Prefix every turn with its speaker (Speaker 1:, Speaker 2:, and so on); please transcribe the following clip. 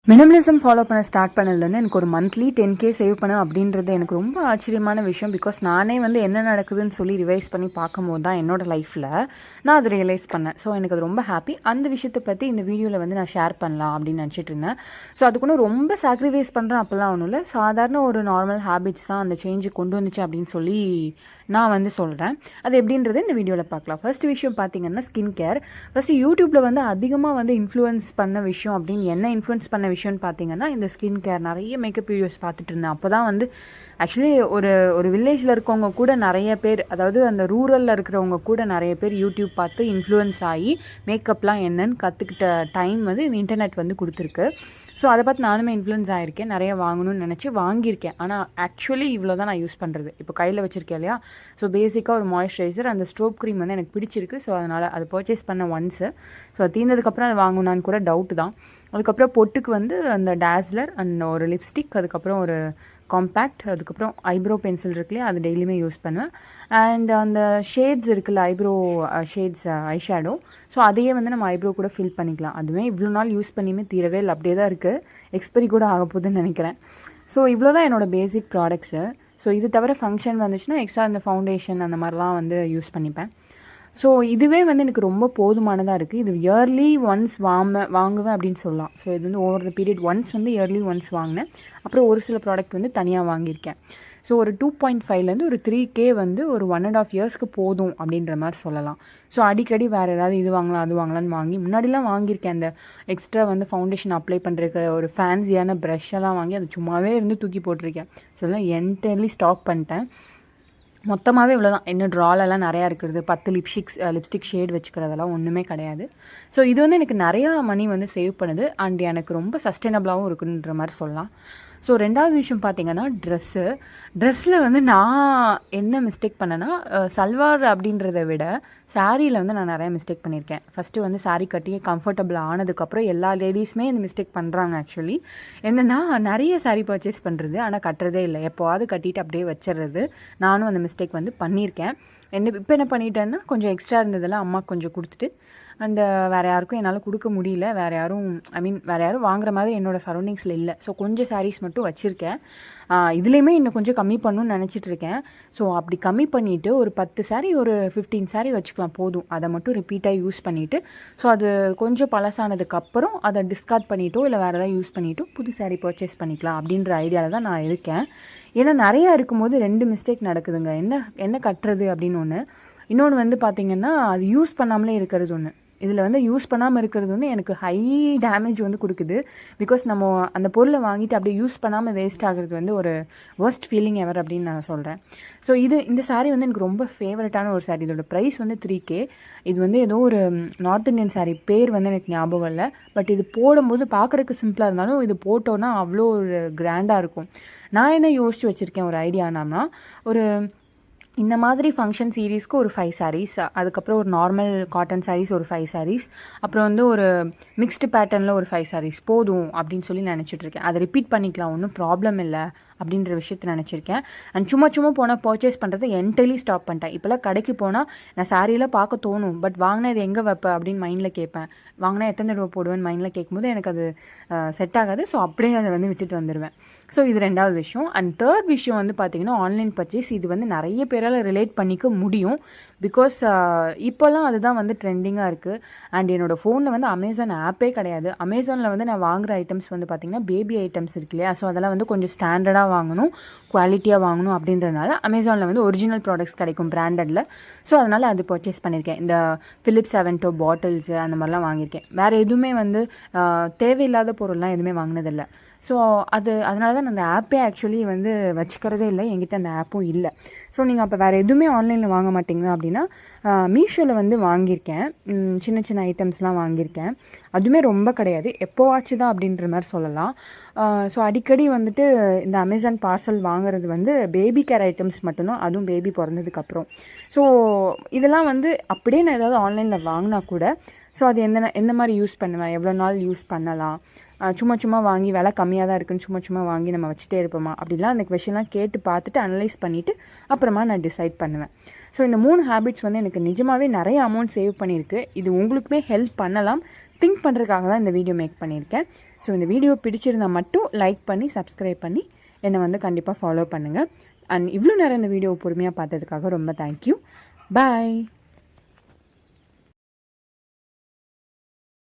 Speaker 1: Minimalism follow பண்ண start பண்ணதுலேருந்து எனக்கு ஒரு மந்த்லி 10K சேவ் பண்ண அப்படின்றது எனக்கு ரொம்ப ஆச்சரியமான விஷயம். பிகாஸ் நானே வந்து என்ன நடக்குதுன்னு சொல்லி ரிவைஸ் பண்ணி பார்க்கும்போது தான் என்னோட லைஃப்பில் நான் அதை ரியலைஸ் பண்ணேன். ஸோ எனக்கு அது ரொம்ப ஹாப்பி. அந்த விஷயத்தை பற்றி இந்த வீடியோவில் வந்து நான் ஷேர் பண்ணலாம் அப்படின்னு நினச்சிட்டு இருந்தேன். ஸோ அதுக்குன்னு ரொம்ப சாக்ரிஃபைஸ் பண்ணுறேன் அப்போல்லாம் ஒன்றும் இல்லை. சாதாரண ஒரு நார்மல் ஹேபிட்ஸ் தான் அந்த சேஞ்சு கொண்டு வந்துச்சு அப்படின்னு சொல்லி நான் வந்து சொல்கிறேன். அது எப்படின்றது இந்த வீடியோவில் பார்க்கலாம். ஃபர்ஸ்ட் விஷயம் பார்த்தீங்கன்னா ஸ்கின் கேர். ஃபஸ்ட்டு யூடியூப்பில் வந்து அதிகமாக வந்து இன்ஃப்ளூயன்ஸ் பண்ண விஷயம் அப்படின்னு என்ன இன்ஃப்ளூயன்ஸ் பண்ண விஷயம்னு பார்த்தீங்கன்னா இந்த ஸ்கின் கேர். நிறைய மேக்கப் வீடியோஸ் பார்த்துட்டு இருந்தேன். அப்போ தான் வந்து ஆக்சுவலி ஒரு வில்லேஜில் இருக்கவங்க கூட நிறைய பேர், அதாவது அந்த ரூரலில் இருக்கிறவங்க கூட நிறைய பேர் யூடியூப் பார்த்து இன்ஃப்ளூயன்ஸ் ஆகி மேக்கப்லாம் என்னன்னு கற்றுக்கிட்ட டைம் வந்து இந்த இன்டர்நெட் வந்து கொடுத்துருக்கு. ஸோ அதை பார்த்து நானுமே இன்ஃப்ளூயன்ஸ் ஆகிருக்கேன். நிறைய வாங்கணும்னு நினச்சி வாங்கியிருக்கேன். ஆனால் ஆக்சுவலி இவ்வளோ தான் நான் யூஸ் பண்ணுறது. இப்போ கையில் வச்சுருக்கேன் இல்லையா. ஸோ பேசிக்காக ஒரு மாய்ஸ்சரைசர், அந்த ஸ்ட்ரோப் க்ரீம் வந்து எனக்கு பிடிச்சிருக்கு. ஸோ அதனால் அது பர்ச்சேஸ் பண்ண ஒன்ஸு. ஸோ அது தீர்ந்ததுக்கப்புறம் அது வாங்கணுன்னான்னு கூட டவுட்டு தான். அதுக்கப்புறம் பொட்டுக்கு வந்து அந்த டேஸ்லர் அண்ட் ஒரு லிப்ஸ்டிக், அதுக்கப்புறம் ஒரு காம்பேக்ட், அதுக்கப்புறம் ஐப்ரோ பென்சில் இருக்கு இல்லையா, அது டெய்லியுமே யூஸ் பண்ணுவேன். அண்ட் அந்த ஷேட்ஸ் இருக்குல்ல, eyebrow shades eye shadow, so அதையே வந்து நம்ம ஐப்ரோ கூட ஃபில் பண்ணிக்கலாம். அதுவே இவ்வளோ நாள் யூஸ் பண்ணியுமே தீரவே இல்லை, அப்படியே தான் இருக்குது. எக்ஸ்பைரி கூட ஆக போகுதுன்னு நினைக்கிறேன். ஸோ இவ்வளோ தான் என்னோடய பேசிக் ப்ராடக்ட்ஸு. ஸோ இது தவிர ஃபங்க்ஷன் வந்துச்சுன்னா எக்ஸ்ட்ரா இந்த ஃபவுண்டேஷன் அந்த மாதிரிலாம் வந்து யூஸ் பண்ணிப்பேன். ஸோ இதுவே வந்து எனக்கு ரொம்ப போதுமானதாக இருக்குது. இது இயர்லி ஒன்ஸ் வாங்குவேன் அப்படின்னு சொல்லலாம். ஸோ இது வந்து ஓவர் த பீரியட் ஒன்ஸ் வந்து இயர்லி ஒன்ஸ் வாங்கினேன். அப்புறம் ஒரு சில ப்ராடக்ட் வந்து தனியாக வாங்கியிருக்கேன். ஸோ ஒரு 2.5லேருந்து ஒரு 3K வந்து ஒரு 1.5 இயர்ஸ்க்கு போதும் அப்படின்ற மாதிரி சொல்லலாம். ஸோ அடிக்கடி வேறு ஏதாவது இது வாங்கலாம் அது வாங்கலான்னு வாங்கி முன்னாடிலாம் வாங்கியிருக்கேன். அந்த எக்ஸ்ட்ரா வந்து ஃபவுண்டேஷன் அப்ளை பண்ணுறதுக்கு ஒரு ஃபேன்சியான ப்ரஷ்ஷெல்லாம் வாங்கி அது சும்மாவே இருந்து தூக்கி போட்டிருக்கேன். ஸோ அதெல்லாம் என்டையர்லி ஸ்டாப் பண்ணிட்டேன். மொத்தமாகவே இவ்வளோ தான். இன்னும் ட்ராலெல்லாம் நிறையா இருக்கிறது, 10 லிப்ஸ்டிக் ஷேட் வச்சுக்கிறதெல்லாம் ஒன்றுமே கிடையாது. ஸோ இது வந்து எனக்கு நிறையா மணி வந்து சேவ் பண்ணுது அண்ட் எனக்கு ரொம்ப சஸ்டைனபிளாகவும் இருக்குன்ற மாதிரி சொல்லலாம். ஸோ ரெண்டாவது விஷயம் பார்த்திங்கன்னா ட்ரெஸ்ஸில் வந்து நான் என்ன மிஸ்டேக் பண்ணேன்னா, சல்வார் அப்படின்றத விட சாரியில் வந்து நான் நிறையா மிஸ்டேக் பண்ணியிருக்கேன். ஃபஸ்ட்டு வந்து சாரீ கட்டி கம்ஃபர்டபுள் ஆனதுக்கப்புறம் எல்லா லேடிஸுமே இந்த மிஸ்டேக் பண்ணுறாங்க. ஆக்சுவலி என்னென்னா, நிறைய சாரீ பர்ச்சேஸ் பண்ணுறது ஆனால் கட்டுறதே இல்லை. எப்போவாது கட்டிட்டு அப்படியே வச்சிடுறது. நானும் அந்த மிஸ்டேக் வந்து பண்ணியிருக்கேன். இப்போ என்ன பண்ணிட்டேன்னா, கொஞ்சம் எக்ஸ்ட்ரா இருந்ததெல்லாம் அம்மாவுக்கு கொஞ்சம் கொடுத்துட்டு அண்டு வேறு யாருக்கும் என்னால் கொடுக்க முடியல. வேறு யாரும் வாங்குற மாதிரி என்னோடய சரௌண்டிங்ஸில் இல்லை. ஸோ கொஞ்சம் சாரீஸ் மட்டும் வச்சுருக்கேன். இதுலேயுமே இன்னும் கொஞ்சம் கம்மி பண்ணணும்னு நினச்சிட்ருக்கேன். ஸோ அப்படி கம்மி பண்ணிவிட்டு ஒரு 10 சாரீ ஒரு 15 சாரீ வச்சுக்கலாம் போதும். அதை மட்டும் ரிப்பீட்டாக யூஸ் பண்ணிவிட்டு, ஸோ அது கொஞ்சம் பழசானதுக்கப்புறம் அதை டிஸ்கார்ட் பண்ணிவிட்டோ இல்லை வேறு ஏதாவது யூஸ் பண்ணிவிட்டோ புது சாரீ பர்ச்சேஸ் பண்ணிக்கலாம் அப்படின்ற ஐடியாவில் தான் நான் இருக்கேன். ஏன்னா நிறையா இருக்கும்போது 2 மிஸ்டேக் நடக்குதுங்க. என்ன கட்டுறது அப்படின்னு ஒன்று, இன்னொன்று வந்து பார்த்திங்கன்னா அது யூஸ் பண்ணாமலே இருக்கிறது ஒன்று. இதில் வந்து யூஸ் பண்ணாமல் இருக்கிறது வந்து எனக்கு ஹை டேமேஜ் வந்து கொடுக்குது. பிகாஸ் நம்ம அந்த பொருளை வாங்கிட்டு அப்படியே யூஸ் பண்ணாமல் வேஸ்ட் ஆகிறது வந்து ஒரு வர்ஸ்ட் ஃபீலிங் எவர் அப்படின்னு நான் சொல்கிறேன். ஸோ இந்த சாரீ வந்து எனக்கு ரொம்ப ஃபேவரட்டான ஒரு சாரீ. இதோட ப்ரைஸ் வந்து 3K. இது வந்து ஏதோ ஒரு நார்த் இந்தியன் சாரீ, பேர் வந்து எனக்கு ஞாபகம் இல்லை. பட் இது போடும்போது பார்க்குறதுக்கு சிம்பிளாக இருந்தாலும் இது போட்டோன்னா அவ்வளோ ஒரு கிராண்டாக இருக்கும். நான் என்ன யோசிச்சு வச்சுருக்கேன் ஒரு ஐடியானா, ஒரு இந்த மாதிரி ஃபங்க்ஷன் சீரீஸ்க்கு ஒரு 5 சாரீஸ், அதுக்கப்புறம் ஒரு நார்மல் காட்டன் சாரீஸ் ஒரு 5 சாரீஸ், அப்புறம் வந்து ஒரு மிக்ஸ்டு பேட்டர்னில் ஒரு 5 சாரீஸ் போதும் அப்படின்னு சொல்லி நினச்சிட்ருக்கேன். அதை ரிப்பீட் பண்ணிக்கலாம், ஒன்றும் ப்ராப்ளம் இல்லை அப்படின்ற விஷயத்தை நினச்சிருக்கேன். அண்ட் சும்மா போனால் பர்ச்சேஸ் பண்ணுறதை என்டையர்லி ஸ்டாப் பண்ணிட்டேன். இப்போல்லாம் கடைக்கு போனால் நான் சாரியெல்லாம் பார்க்க தோணும், பட் வாங்கினா இது எங்கே வைப்பேன் அப்படின்னு மைண்டில் கேட்பேன். வாங்கினா எத்தனை தடவை போடுவேன்னு மைண்டில் கேட்கும்போது எனக்கு அது செட் ஆகாது. ஸோ அப்படியே அதை வந்து விட்டுட்டு வந்துடுவேன். ஸோ இது ரெண்டாவது விஷயம். அண்ட் தேர்ட் விஷயம் வந்து பார்த்திங்கன்னா ஆன்லைன் பர்ச்சேஸ். இது வந்து நிறைய பேரால் ரிலேட் பண்ணிக்க முடியும். பிகாஸ் இப்போல்லாம் அதுதான் வந்து ட்ரெண்டிங்காக இருக்குது. அண்ட் என்னோடய ஃபோனில் வந்து அமேசான் ஆப்பே கிடையாது. அமேசானில் வந்து நான் வாங்குகிற ஐட்டம்ஸ் வந்து பார்த்திங்கன்னா பேபி ஐட்டம்ஸ் இருக்கு இல்லையா. ஸோ அதெல்லாம் வந்து கொஞ்சம் ஸ்டாண்டர்டாக வாங்கணும், குவாலிட்டியாக வாங்கணும் அப்படின்றதுனால அமேசானில் வந்து ஒரிஜினல் ப்ராடக்ட்ஸ் கிடைக்கும் பிராண்டடில். ஸோ அதனால் அது பர்ச்சேஸ் பண்ணியிருக்கேன். இந்த Philips Avento பாட்டில்ஸு அந்த மாதிரிலாம் வாங்கியிருக்கேன். வேறு எதுவுமே வந்து தேவையில்லாத பொருள்லாம் எதுவுமே வாங்கினதில்லை. ஸோ அதனால தான் நான் அந்த ஆப்பே ஆக்சுவலி வந்து வச்சுக்கிறதே இல்லை. என்கிட்ட அந்த ஆப்பும் இல்லை. ஸோ நீங்கள் அப்போ வேறு எதுவுமே ஆன்லைனில் வாங்க மாட்டிங்களா அப்படின்னா, மீஷோவில் வந்து வாங்கியிருக்கேன். சின்ன ஐட்டம்ஸ்லாம் வாங்கியிருக்கேன். அதுவுமே ரொம்ப கிடையாது, எப்போவாச்சு தான் அப்படின்ற மாதிரி சொல்லலாம். ஸோ அடிக்கடி வந்துட்டு இந்த அமேசான் பார்சல் வாங்குறது வந்து பேபி கேர் ஐட்டம்ஸ் மட்டும்தான், அதுவும் பேபி பிறந்ததுக்கப்புறம். ஸோ இதெல்லாம் வந்து அப்படியே நான் ஏதாவது ஆன்லைனில் வாங்கினா கூட ஸோ அது எந்த மாதிரி யூஸ் பண்ணுவேன், எவ்வளோ நாள் யூஸ் பண்ணலாம், சும்மா வாங்கி விலை கம்மியாக தான் இருக்குன்னு சும்மா வாங்கி நம்ம வச்சுட்டே இருப்போமா, அப்படிலாம் அந்த கொஷின்லாம் கேட்டு பார்த்துட்டு அனலைஸ் பண்ணிவிட்டு அப்புறமா நான் டிசைட் பண்ணுவேன். ஸோ இந்த 3 ஹேபிட்ஸ் வந்து எனக்கு நிஜமாகவே நிறைய அமௌண்ட் சேவ் பண்ணியிருக்கு. இது உங்களுக்குமே ஹெல்ப் பண்ணலாம், திங்க் பண்ணுறதுக்காக தான் இந்த வீடியோ மேக் பண்ணியிருக்கேன். ஸோ இந்த வீடியோ பிடிச்சிருந்தால் மட்டும் லைக் பண்ணி சப்ஸ்கிரைப் பண்ணி என்னை வந்து கண்டிப்பாக ஃபாலோ பண்ணுங்கள். அண்ட் இவ்வளோ நேரம் இந்த வீடியோ பொறுமையாக பார்த்ததுக்காக ரொம்ப தேங்க்யூ. பாய்.